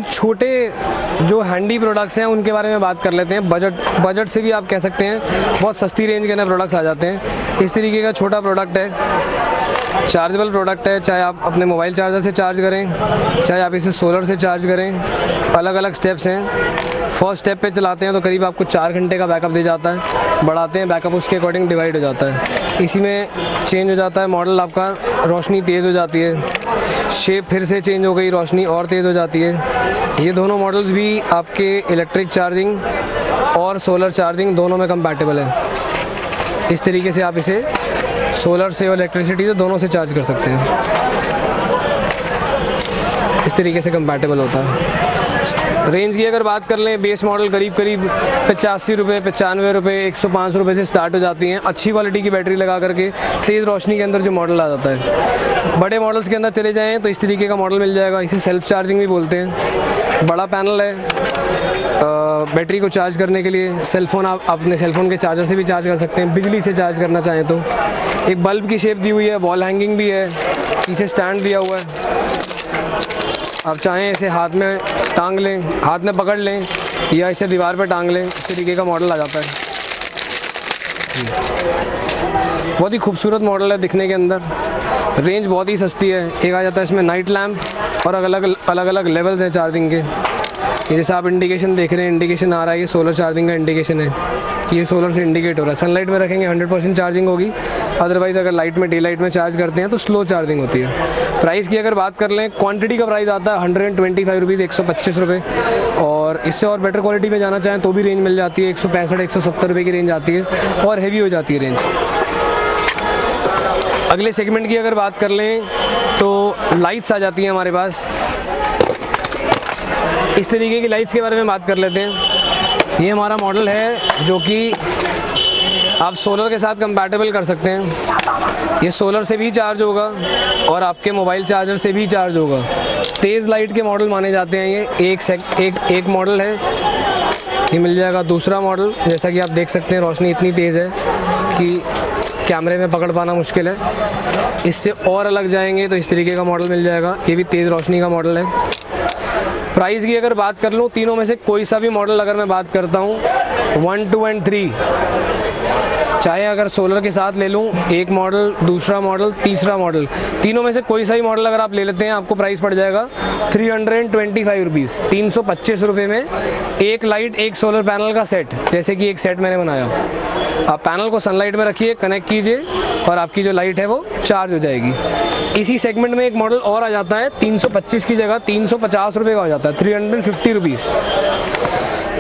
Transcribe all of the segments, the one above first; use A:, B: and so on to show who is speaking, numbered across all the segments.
A: छोटे जो handy products हैं उनके बारे में बात कर लेते हैं। बजट से भी आप कह सकते हैं बहुत सस्ती रेंज के अंदर प्रोडक्ट्स आ जाते हैं। इस तरीके का छोटा प्रोडक्ट है, चार्जेबल प्रोडक्ट है। चाहे आप अपने मोबाइल चार्जर से चार्ज करें, चाहे आप इसे सोलर से चार्ज करें, अलग अलग स्टेप्स हैं। फर्स्ट स्टेप पे चलाते हैं तो करीब आपको 4 घंटे का बैकअप दे जाता है। बढ़ाते हैं बैकअप, उसके अकॉर्डिंग डिवाइड हो जाता है। इसी में चेंज हो जाता है मॉडल आपका, रोशनी तेज़ हो जाती है, शेप फिर से चेंज हो गई, रोशनी और तेज़ हो जाती है। ये दोनों मॉडल्स भी आपके इलेक्ट्रिक चार्जिंग और सोलर चार्जिंग दोनों में कंपैटिबल है। इस तरीके से आप इसे सोलर से और इलेक्ट्रिसिटी से दोनों से चार्ज कर सकते हैं। इस तरीके से कंपैटिबल होता है। रेंज की अगर बात कर लें, बेस मॉडल करीब 85 रुपये, 95 रुपये, 105 रुपये से स्टार्ट हो जाती हैं। अच्छी क्वालिटी की बैटरी लगा करके तेज़ रोशनी के अंदर जो मॉडल आ जाता है। बड़े मॉडल्स के अंदर चले जाएँ तो इस तरीके का मॉडल मिल जाएगा। इसे सेल्फ चार्जिंग भी बोलते हैं। बड़ा पैनल है, बैटरी को चार्ज करने के लिए। सेलफोन, आप अपने सेलफोन के चार्जर से भी चार्ज कर सकते हैं, बिजली से चार्ज करना चाहें तो। एक बल्ब की शेप दी हुई है, वॉल हैंगिंग भी है, पीछे स्टैंड दिया हुआ है। आप चाहें इसे हाथ में टांग लें, हाथ में पकड़ लें, या इसे दीवार पर टांग लें। इस तरीके का मॉडल आ जाता है। बहुत ही खूबसूरत मॉडल है दिखने के अंदर। रेंज बहुत ही सस्ती है। एक आ जाता है इसमें नाइट लैम्प और अलग अलग लेवल्स हैं चार्जिंग के। ये जैसे आप इंडिकेशन देख रहे हैं, इंडिकेशन आ रहा है, ये सोलर चार्जिंग का इंडिकेशन है। ये सोलर से इंडिकेट हो रहा है। सनलाइट में रखेंगे 100% चार्जिंग होगी, अदरवाइज़ अगर लाइट में, डे लाइट में चार्ज करते हैं तो स्लो चार्जिंग होती है। प्राइस की अगर बात कर लें, क्वांटिटी का प्राइस आता है 125 रुपीज़, 125 रुपये। और इससे और बेटर क्वालिटी में जाना चाहें तो भी रेंज मिल जाती है, 165, 170 रुपये की रेंज आती है और हैवी हो जाती है रेंज। अगले सेगमेंट की अगर बात कर लें तो लाइट्स आ जाती हैं हमारे पास। इस तरीके की लाइट्स के बारे में बात कर लेते हैं। ये हमारा मॉडल है जो कि आप सोलर के साथ कंपैटिबल कर सकते हैं। ये सोलर से भी चार्ज होगा और आपके मोबाइल चार्जर से भी चार्ज होगा। तेज़ लाइट के मॉडल माने जाते हैं ये। एक मॉडल है, ये मिल जाएगा। दूसरा मॉडल, जैसा कि आप देख सकते हैं, रोशनी इतनी तेज़ है कि कैमरे में पकड़ पाना मुश्किल है। इससे और अलग जाएंगे तो इस तरीके का मॉडल मिल जाएगा। ये भी तेज़ रोशनी का मॉडल है। प्राइस की अगर बात कर लूँ, तीनों में से कोई सा भी मॉडल अगर मैं बात करता हूँ, 1, 2 एंड 3, चाहे अगर सोलर के साथ ले लूँ, एक मॉडल, दूसरा मॉडल, तीसरा मॉडल, तीनों में से कोई सा ही मॉडल अगर आप ले लेते हैं, आपको प्राइस पड़ जाएगा 325 रुपीज़, 325 रुपये में एक लाइट, एक सोलर पैनल का सेट। जैसे कि एक सेट मैंने बनाया, आप पैनल को सनलाइट में रखिए, कनेक्ट कीजिए और आपकी जो लाइट है वो चार्ज हो जाएगी। इसी सेगमेंट में एक मॉडल और आ जाता है, 325 की जगह 350 रुपये का हो जाता है, 350 रुपीज़।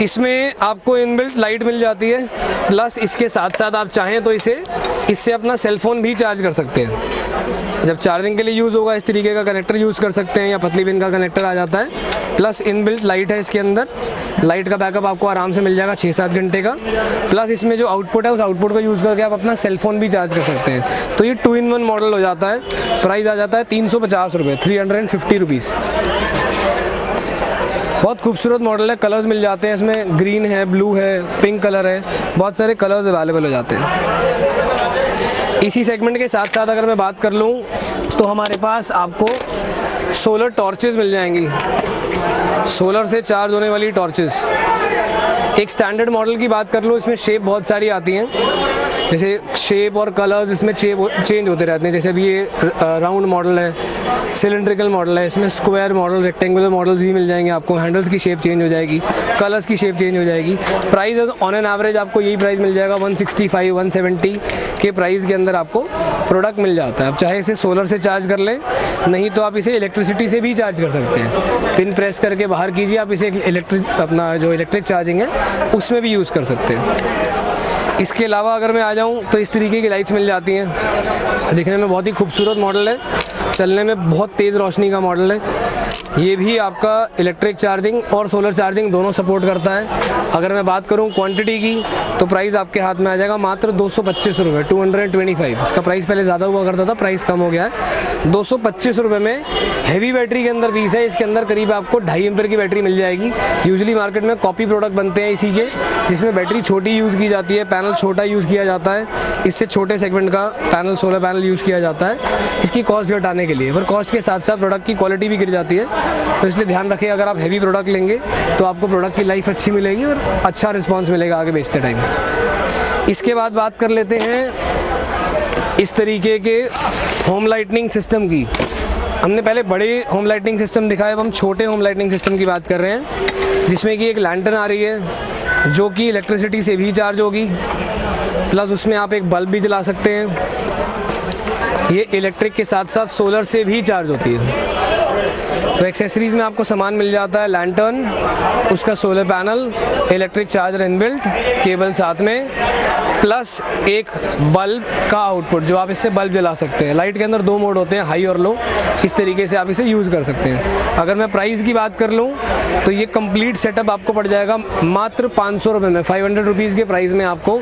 A: इसमें आपको इनबिल्ट लाइट मिल जाती है, प्लस इसके साथ साथ आप चाहें तो इससे अपना सेलफोन भी चार्ज कर सकते हैं। जब चार्जिंग के लिए यूज़ होगा, इस तरीके का कनेक्टर यूज़ कर सकते हैं, या पतली पिन का कनेक्टर आ जाता है। प्लस इनबिल्ट लाइट है इसके अंदर। लाइट का बैकअप आपको आराम से मिल जाएगा 6-7 घंटे का। प्लस इसमें जो आउटपुट है, उस आउटपुट का यूज़ करके आप अपना सेलफोन भी चार्ज कर सकते हैं। तो ये 2-in-1 मॉडल हो जाता है। प्राइस आ जाता है 350 रुपये, 350 रुपीज़। बहुत खूबसूरत मॉडल है। कलर्स मिल जाते हैं इसमें, ग्रीन है, ब्लू है, पिंक कलर है, बहुत सारे कलर्स अवेलेबल हो जाते हैं। इसी सेगमेंट के साथ साथ अगर मैं बात कर लूँ तो हमारे पास आपको सोलर टॉर्चेस मिल जाएंगी, सोलर से चार्ज होने वाली टॉर्चेस। एक स्टैंडर्ड मॉडल की बात कर लूँ, इसमें शेप बहुत सारी आती हैं, जैसे शेप और कलर्स इसमें चेंज होते रहते हैं। जैसे अभी ये राउंड मॉडल है, सिलेंड्रिकल मॉडल है, इसमें स्क्वायर मॉडल, रेक्टेंगुलर मॉडल्स भी मिल जाएंगे आपको। हैंडल्स की शेप चेंज हो जाएगी, कलर्स की शेप चेंज हो जाएगी। प्राइस ऑन एन एवरेज आपको यही प्राइस मिल जाएगा, 165, 170 के प्राइस के अंदर आपको प्रोडक्ट मिल जाता है। आप चाहे इसे सोलर से चार्ज कर लें, नहीं तो आप इसे इलेक्ट्रिसिटी से भी चार्ज कर सकते हैं। पिन प्रेस करके बाहर कीजिए, आप इसे अपना जो इलेक्ट्रिक चार्जिंग है उसमें भी यूज़ कर सकते हैं। इसके अलावा अगर मैं आ जाऊं तो इस तरीके की लाइट्स मिल जाती हैं। दिखने में बहुत ही खूबसूरत मॉडल है, चलने में बहुत तेज़ रोशनी का मॉडल है। ये भी आपका इलेक्ट्रिक चार्जिंग और सोलर चार्जिंग दोनों सपोर्ट करता है। अगर मैं बात करूं क्वांटिटी की तो प्राइस आपके हाथ में आ जाएगा मात्र 225 रुपये, 225। इसका प्राइस पहले ज़्यादा हुआ करता था, प्राइस कम हो गया है। 225 रुपये में हैवी बैटरी के अंदर पीस है। इसके अंदर करीब आपको 2.5 एम्पीयर की बैटरी मिल जाएगी। यूजुअली मार्केट में कॉपी प्रोडक्ट बनते हैं इसी के, जिसमें बैटरी छोटी यूज़ की जाती है, पैनल छोटा यूज़ किया जाता है। इससे छोटे सेगमेंट का पैनल, सोलर पैनल यूज़ किया जाता है इसकी कॉस्ट घटाने के लिए, पर कॉस्ट के साथ साथ प्रोडक्ट की क्वालिटी भी गिर जाती है। तो इसलिए ध्यान रखें, अगर आप हैवी प्रोडक्ट लेंगे तो आपको प्रोडक्ट की लाइफ अच्छी मिलेगी और अच्छा रिस्पॉन्स मिलेगा आगे बेचते टाइम। इसके बाद बात कर लेते हैं इस तरीके के होम लाइटनिंग सिस्टम की। हमने पहले बड़े होम लाइटनिंग सिस्टम दिखाए, अब हम छोटे होम लाइटनिंग सिस्टम की बात कर रहे हैं, जिसमें कि एक लैंटर्न आ रही है जो कि इलेक्ट्रिसिटी से भी चार्ज होगी, प्लस उसमें आप एक बल्ब भी जला सकते हैं। ये इलेक्ट्रिक के साथ साथ सोलर से भी चार्ज होती है। तो एक्सेसरीज़ में आपको सामान मिल जाता है, लैंटर्न, उसका solar panel, electric charger inbuilt, cable साथ में, प्लस एक बल्ब का आउटपुट जो आप इससे बल्ब जला सकते हैं। लाइट के अंदर 2 मोड होते हैं, हाई और लो, इस तरीके से आप इसे यूज़ कर सकते हैं। अगर मैं प्राइस की बात कर लूँ तो ये कंप्लीट सेटअप आपको पड़ जाएगा मात्र 500 रुपये में। 500 रुपीज़ के प्राइस में आपको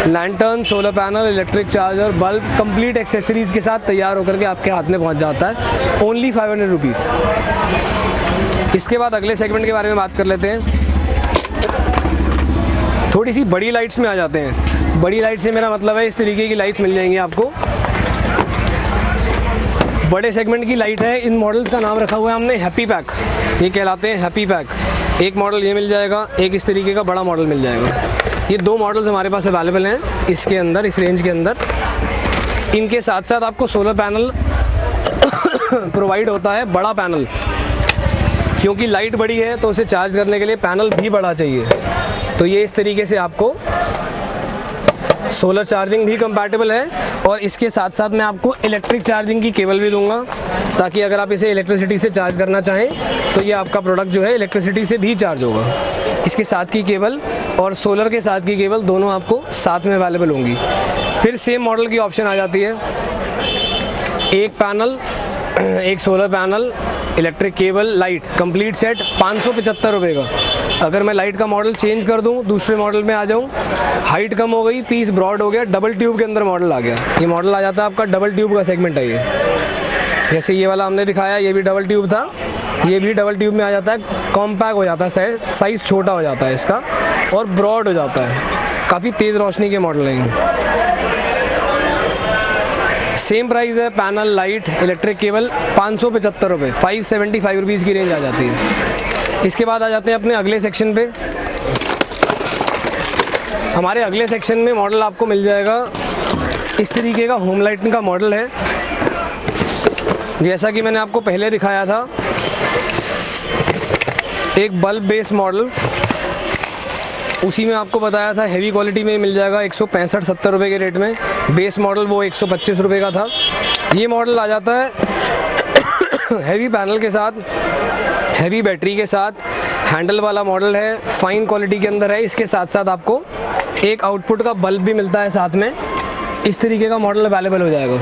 A: lantern, solar panel, electric charger, bulb complete accessories के साथ तैयार होकर के आपके हाथ में पहुँच जाता है, ओनली 500 रुपीज़। इसके बाद अगले सेगमेंट के बारे में बात कर लेते हैं। थोड़ी सी बड़ी लाइट्स में आ जाते हैं। बड़ी लाइट से मेरा मतलब है इस तरीके की लाइट्स मिल जाएंगी आपको। बड़े सेगमेंट की लाइट है, इन मॉडल्स का नाम रखा हुआ है हमने हैप्पी पैक, ये कहलाते हैं हैप्पी पैक। एक मॉडल ये मिल जाएगा, एक इस तरीके का बड़ा मॉडल मिल जाएगा। ये 2 मॉडल्स हमारे पास अवेलेबल हैं इसके अंदर, इस रेंज के अंदर। इनके साथ साथ आपको सोलर पैनल प्रोवाइड होता है, बड़ा पैनल, क्योंकि लाइट बड़ी है तो उसे चार्ज करने के लिए पैनल भी बड़ा चाहिए। तो ये इस तरीके से आपको सोलर चार्जिंग भी कंपैटिबल है, और इसके साथ साथ मैं आपको इलेक्ट्रिक चार्जिंग की केबल भी दूंगा, ताकि अगर आप इसे इलेक्ट्रिसिटी से चार्ज करना चाहें तो ये आपका प्रोडक्ट जो है इलेक्ट्रिसिटी से भी चार्ज होगा। इसके साथ की केबल और सोलर के साथ की केबल दोनों आपको साथ में अवेलेबल होंगी। फिर सेम मॉडल की ऑप्शन आ जाती है, एक पैनल, एक solar panel, electric cable, light, complete set 575 रुपये का। अगर मैं लाइट का मॉडल चेंज कर दूं, दूसरे मॉडल में आ जाऊं, हाइट कम हो गई, पीस ब्रॉड हो गया, डबल ट्यूब के अंदर मॉडल आ गया। ये मॉडल आ जाता है आपका डबल ट्यूब का सेगमेंट है ये। जैसे ये वाला हमने दिखाया, ये भी डबल ट्यूब था, ये भी डबल ट्यूब में आ जाता है, कॉम्पैक्ट हो जाता है, साइज़ छोटा हो जाता है इसका और ब्रॉड हो जाता है। काफ़ी तेज़ रोशनी के मॉडल हैं। सेम प्राइस है, पैनल, लाइट, इलेक्ट्रिक केबल 575 रुपये, 575 रुपीज़ की रेंज आ जाती है। इसके बाद आ जाते हैं अपने अगले सेक्शन पे। हमारे अगले सेक्शन में मॉडल आपको मिल जाएगा इस तरीके का, होम लाइटिंग का मॉडल है। जैसा कि मैंने आपको पहले दिखाया था, एक बल्ब बेस मॉडल, उसी में आपको बताया था हैवी क्वालिटी में मिल जाएगा 165-70 रुपये के रेट में। बेस मॉडल वो 125 रुपये का था। ये मॉडल आ जाता है हैवी पैनल के साथ, हैवी बैटरी के साथ, हैंडल वाला मॉडल है, फाइन क्वालिटी के अंदर है। इसके साथ साथ आपको एक आउटपुट का बल्ब भी मिलता है साथ में। इस तरीके का मॉडल अवेलेबल हो जाएगा।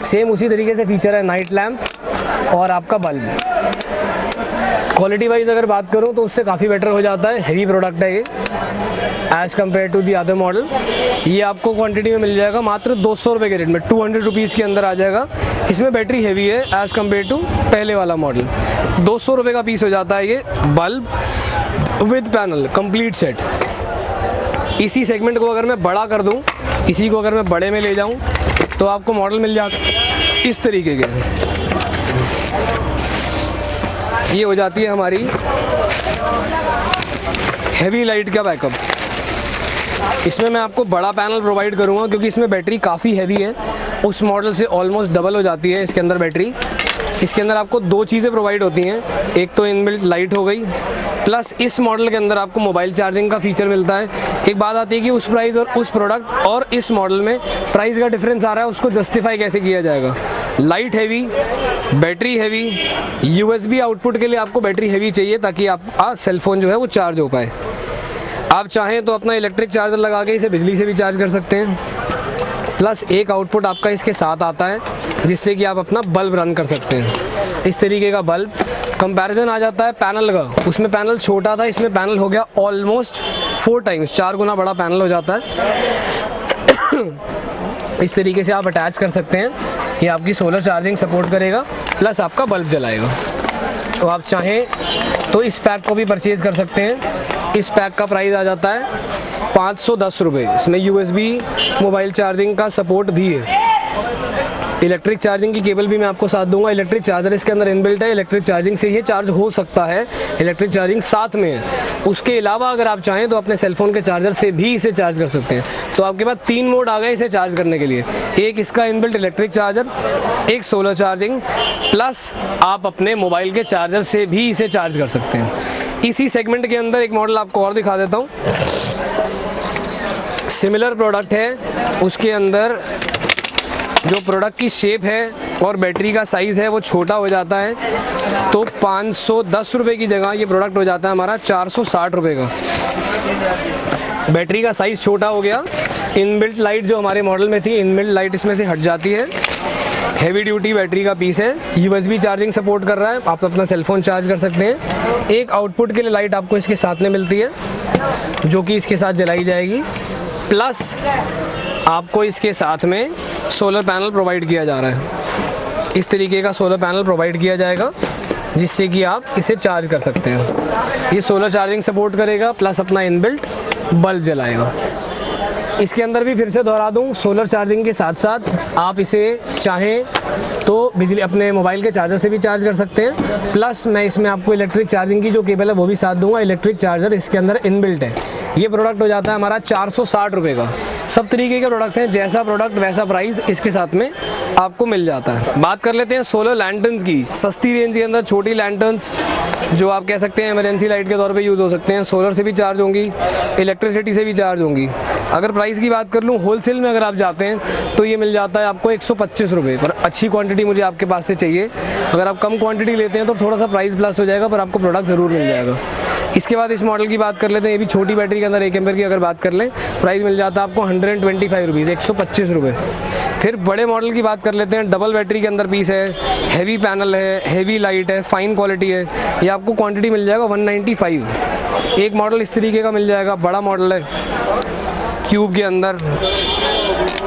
A: सेम उसी तरीके से फीचर है, नाइट लैम्प और आपका बल्ब। क्वालिटी वाइज अगर बात करूं तो उससे काफ़ी बेटर हो जाता है, हैवी प्रोडक्ट है ये as compare to the other model. ये आपको क्वांटिटी में मिल जाएगा मात्र 200 रुपये के रेट में, 200 रुपीज़ के अंदर आ जाएगा। इसमें बैटरी हैवी है एज़ कम्पेयर टू पहले वाला मॉडल। 200 रुपये का पीस हो जाता है ये bulb with panel, complete set. इसी सेगमेंट को अगर मैं बड़ा कर दूं, इसी को अगर मैं बड़े में ले जाऊं, तो आपको मॉडल मिल जाता इस तरीके के। ये हो जाती है हमारी हैवी लाइट का बैकअप। इसमें मैं आपको बड़ा पैनल प्रोवाइड करूंगा, क्योंकि इसमें बैटरी काफ़ी हैवी है, उस मॉडल से ऑलमोस्ट डबल हो जाती है इसके अंदर बैटरी। इसके अंदर आपको 2 चीज़ें प्रोवाइड होती हैं, एक तो इनबिल्ट लाइट हो गई, प्लस इस मॉडल के अंदर आपको मोबाइल चार्जिंग का फीचर मिलता है। एक बात आती है कि उस प्राइस और उस प्रोडक्ट और इस मॉडल में प्राइस का डिफरेंस आ रहा है, उसको जस्टिफाई कैसे किया जाएगा। Light heavy, battery heavy, USB output के लिए आपको बैटरी हैवी चाहिए, ताकि आपका सेलफोन जो है वो चार्ज हो पाए। आप चाहें तो अपना इलेक्ट्रिक चार्जर लगा के इसे बिजली से भी चार्ज कर सकते हैं, प्लस एक आउटपुट आपका इसके साथ आता है, जिससे कि आप अपना बल्ब रन कर सकते हैं। इस तरीके का बल्ब। कंपैरिजन आ जाता है पैनल का, उसमें पैनल छोटा था, इसमें पैनल हो गया ऑलमोस्ट 4 टाइम्स, 4 गुना बड़ा पैनल हो जाता है। इस तरीके से आप अटैच कर सकते हैं, ये आपकी सोलर चार्जिंग सपोर्ट करेगा, प्लस आपका बल्ब जलाएगा। तो आप चाहें तो इस पैक को भी परचेज कर सकते हैं। इस पैक का प्राइस आ जाता है 510 रुपये। इसमें USB मोबाइल चार्जिंग का सपोर्ट भी है। इलेक्ट्रिक चार्जिंग की केबल भी मैं आपको साथ दूंगा। इलेक्ट्रिक चार्जर इसके अंदर इनबिल्ट है, इलेक्ट्रिक चार्जिंग से ये चार्ज हो सकता है, इलेक्ट्रिक चार्जिंग साथ में है। उसके अलावा अगर आप चाहें तो अपने सेलफोन के चार्जर से भी इसे चार्ज कर सकते हैं। तो आपके पास 3 मोड आ गए इसे चार्ज करने के लिए, एक इसका इनबिल्ट इलेक्ट्रिक चार्जर, एक सोलर चार्जिंग, प्लस आप अपने मोबाइल के चार्जर से भी इसे चार्ज कर सकते हैं। इसी सेगमेंट के अंदर एक मॉडल आपको और दिखा देता हूँ। सिमिलर प्रोडक्ट है, उसके अंदर जो प्रोडक्ट की शेप है और बैटरी का साइज़ है वो छोटा हो जाता है। तो 510 रुपये की जगह ये प्रोडक्ट हो जाता है हमारा 460 रुपये का। बैटरी का साइज़ छोटा हो गया। इनबिल्ट लाइट जो हमारे मॉडल में थी, इनबिल्ट लाइट इसमें से हट जाती है। हैवी ड्यूटी बैटरी का पीस है, USB चार्जिंग सपोर्ट कर रहा है, आप अपना सेलफोन चार्ज कर सकते हैं। एक आउटपुट के लिए लाइट आपको इसके साथ में मिलती है जो कि इसके साथ जलाई जाएगी, प्लस आपको इसके साथ में सोलर पैनल प्रोवाइड किया जा रहा है। इस तरीके का सोलर पैनल प्रोवाइड किया जाएगा जिससे कि आप इसे चार्ज कर सकते हैं। ये सोलर चार्जिंग सपोर्ट करेगा, प्लस अपना इनबिल्ट बल्ब जलाएगा। इसके अंदर भी फिर से दोहरा दूं, सोलर चार्जिंग के साथ साथ आप इसे चाहें तो बिजली अपने मोबाइल के चार्जर से भी चार्ज कर सकते हैं। प्लस मैं इसमें आपको इलेक्ट्रिक चार्जिंग की जो केबल है वो भी साथ दूंगा। इलेक्ट्रिक चार्जर इसके अंदर इनबिल्ट है। ये प्रोडक्ट हो जाता है हमारा 460 रुपये का। सब तरीके के प्रोडक्ट्स हैं, जैसा प्रोडक्ट वैसा प्राइस इसके साथ में आपको मिल जाता है। बात कर लेते हैं सोलर लैंटर्न्स की। सस्ती रेंज के अंदर छोटी लैंटर्न्स जो आप कह सकते हैं इमरजेंसी लाइट के तौर पे यूज़ हो सकते हैं, सोलर से भी चार्ज होंगी, इलेक्ट्रिसिटी से भी चार्ज होंगी। अगर प्राइस की बात कर लूँ, होलसेल में अगर आप जाते हैं तो ये मिल जाता है आपको 125 रुपये पर। अच्छी क्वांटिटी मुझे आपके पास से चाहिए। अगर आप कम क्वांटिटी लेते हैं तो थोड़ा सा प्राइस प्लस हो जाएगा, पर आपको प्रोडक्ट ज़रूर मिल जाएगा। इसके बाद इस मॉडल की बात कर लेते हैं। ये भी छोटी बैटरी के अंदर 1 एम्पीयर की अगर बात कर लें, प्राइस मिल जाता है आपको 125 रुपीज़, 125 रुपये। फिर बड़े मॉडल की बात कर लेते हैं। डबल बैटरी के अंदर पीस है, हैवी पैनल है, हैवी लाइट है, फाइन क्वालिटी है। ये आपको क्वांटिटी मिल जाएगा 195। एक मॉडल इस तरीके का मिल जाएगा, बड़ा मॉडल है क्यूब के अंदर।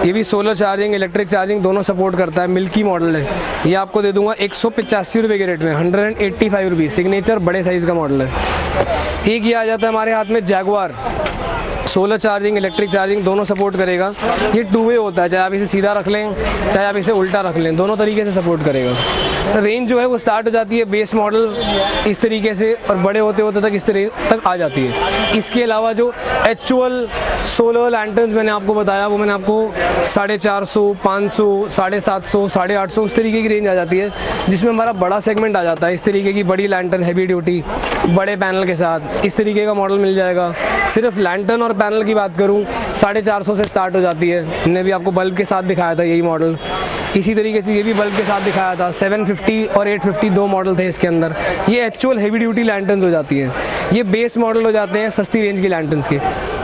A: ये भी सोलर चार्जिंग इलेक्ट्रिक चार्जिंग दोनों सपोर्ट करता है, मिल्की मॉडल है। ये आपको दे दूंगा 185 रुपये के रेट में, 185 रुपीज़। सिग्नेचर बड़े साइज़ का मॉडल है। एक ये आ जाता है हमारे हाथ में Jaguar, solar charging electric charging दोनों सपोर्ट करेगा। ये 2 वे होता है, चाहे आप इसे सीधा रख लें चाहे आप इसे उल्टा रख लें, दोनों तरीके से सपोर्ट करेगा। रेंज जो है वो स्टार्ट हो जाती है बेस मॉडल इस तरीके से, और बड़े होते होते तक इस रेंज तक आ जाती है। इसके अलावा जो एक्चुअल सोलर लैंटर्न्स मैंने आपको बताया वो मैंने आपको 450, 500, 750, 850 उस तरीके की रेंज आ जाती है, जिसमें हमारा बड़ा सेगमेंट आ जाता है। इस तरीके की बड़ी लैंटर्न हैवी ड्यूटी बड़े पैनल के साथ इस तरीके का मॉडल मिल जाएगा। सिर्फ लैंटर्न और पैनल की बात करूं 450 से स्टार्ट हो जाती है। मैंने भी आपको बल्ब के साथ दिखाया था यही मॉडल। इसी तरीके से ये भी बल्ब के साथ दिखाया था। 750 और 850 2 मॉडल थे इसके अंदर। ये एक्चुअल हैवी ड्यूटी लैंटर्न्स हो जाती है। ये बेस मॉडल हो जाते हैं सस्ती रेंज की लैंटर्न्स के।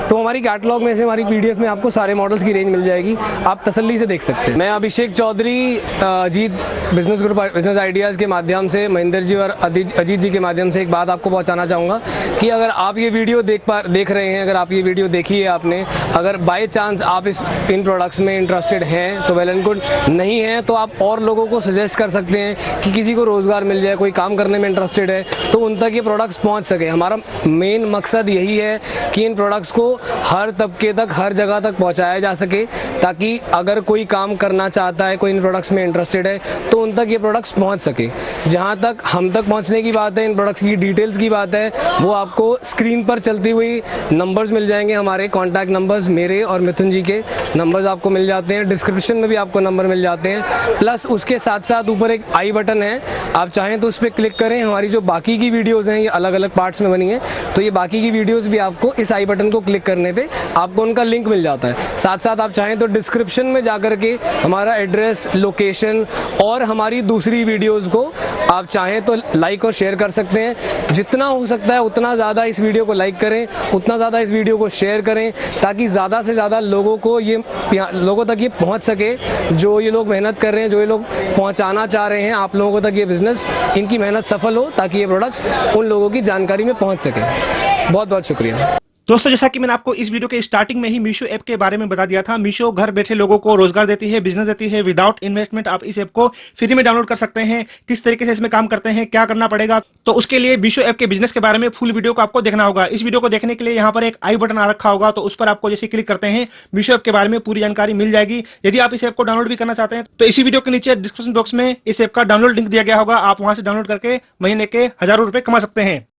A: तो हमारी कैटलॉग में से हमारी PDF में आपको सारे मॉडल्स की रेंज मिल जाएगी, आप तसल्ली से देख सकते हैं। मैं Abhishek Chaudhary Ajit business group business ideas के माध्यम से महेंद्र जी और अजीत जी के माध्यम से एक बात आपको पहुंचाना चाहूँगा कि अगर आप ये वीडियो देख रहे हैं, अगर आप ये वीडियो देखी है आपने, अगर बाय चांस आप इन प्रोडक्ट्स में इंटरेस्टेड हैं तो वेल एंड गुड, नहीं है तो आप और लोगों को सजेस्ट कर सकते हैं कि किसी को रोज़गार मिल जाए, कोई काम करने में इंटरेस्टेड है तो उन तक ये प्रोडक्ट्स पहुँच सके। हमारा मेन मकसद यही है कि इन प्रोडक्ट्स को हर तबके तक हर जगह तक पहुंचाया जा सके, ताकि अगर कोई काम करना चाहता है, कोई इन प्रोडक्ट्स में इंटरेस्टेड है तो उन तक ये प्रोडक्ट्स पहुंच सके। जहां तक हम तक पहुंचने की बात है, इन प्रोडक्ट्स की डिटेल्स की बात है, वो आपको स्क्रीन पर चलती हुई नंबर्स मिल जाएंगे। हमारे कॉन्टैक्ट नंबर्स मेरे और मिथुन जी के नंबर्स आपको मिल जाते हैं, डिस्क्रिप्शन में भी आपको नंबर मिल जाते हैं। प्लस उसके साथ साथ ऊपर एक आई बटन है, आप चाहें तो उस पर क्लिक करें। हमारी जो बाकी की वीडियोज़ हैं ये अलग अलग पार्ट्स में बनी है, तो ये बाकी की वीडियोज़ भी आपको इस आई बटन को क्लिक करने पे आपको उनका लिंक मिल जाता है। साथ साथ आप चाहें तो डिस्क्रिप्शन में जाकर के हमारा एड्रेस, लोकेशन और हमारी दूसरी वीडियोस को आप चाहें तो लाइक और शेयर कर सकते हैं। जितना हो सकता है उतना ज़्यादा इस वीडियो को लाइक करें, उतना ज़्यादा इस वीडियो को शेयर करें, ताकि ज़्यादा से ज़्यादा लोगों तक ये पहुँच सके, जो ये लोग मेहनत कर रहे हैं, जो ये लोग पहुँचाना चाह रहे हैं आप लोगों तक ये बिज़नेस, इनकी मेहनत सफल हो, ताकि ये प्रोडक्ट्स उन लोगों की जानकारी में पहुँच सके। बहुत बहुत शुक्रिया।
B: दोस्तों जैसा कि मैंने आपको इस वीडियो के स्टार्टिंग में ही मीशो ऐप के बारे में बता दिया था, मीशो घर बैठे लोगों को रोजगार देती है, बिजनेस देती है। विदाउट इन्वेस्टमेंट आप इस ऐप को फ्री में डाउनलोड कर सकते हैं। किस तरीके से इसमें काम करते हैं, क्या करना पड़ेगा, तो उसके लिए मीशो ऐप के बिजनेस के बारे में फुल वीडियो को आपको देखना होगा। इस वीडियो को देखने के लिए यहाँ पर एक आई बटन आ रखा होगा, तो उस पर आपको जैसे क्लिक करते हैं मीशो ऐप के बारे में पूरी जानकारी मिल जाएगी। यदि आप इस ऐप को डाउनलोड भी करना चाहते हैं तो इसी वीडियो के नीचे डिस्क्रिप्शन बॉक्स में इस ऐप का डाउनलोड लिंक दिया गया होगा, आप वहां से डाउनलोड करके महीने के हजारों रुपए कमा सकते हैं।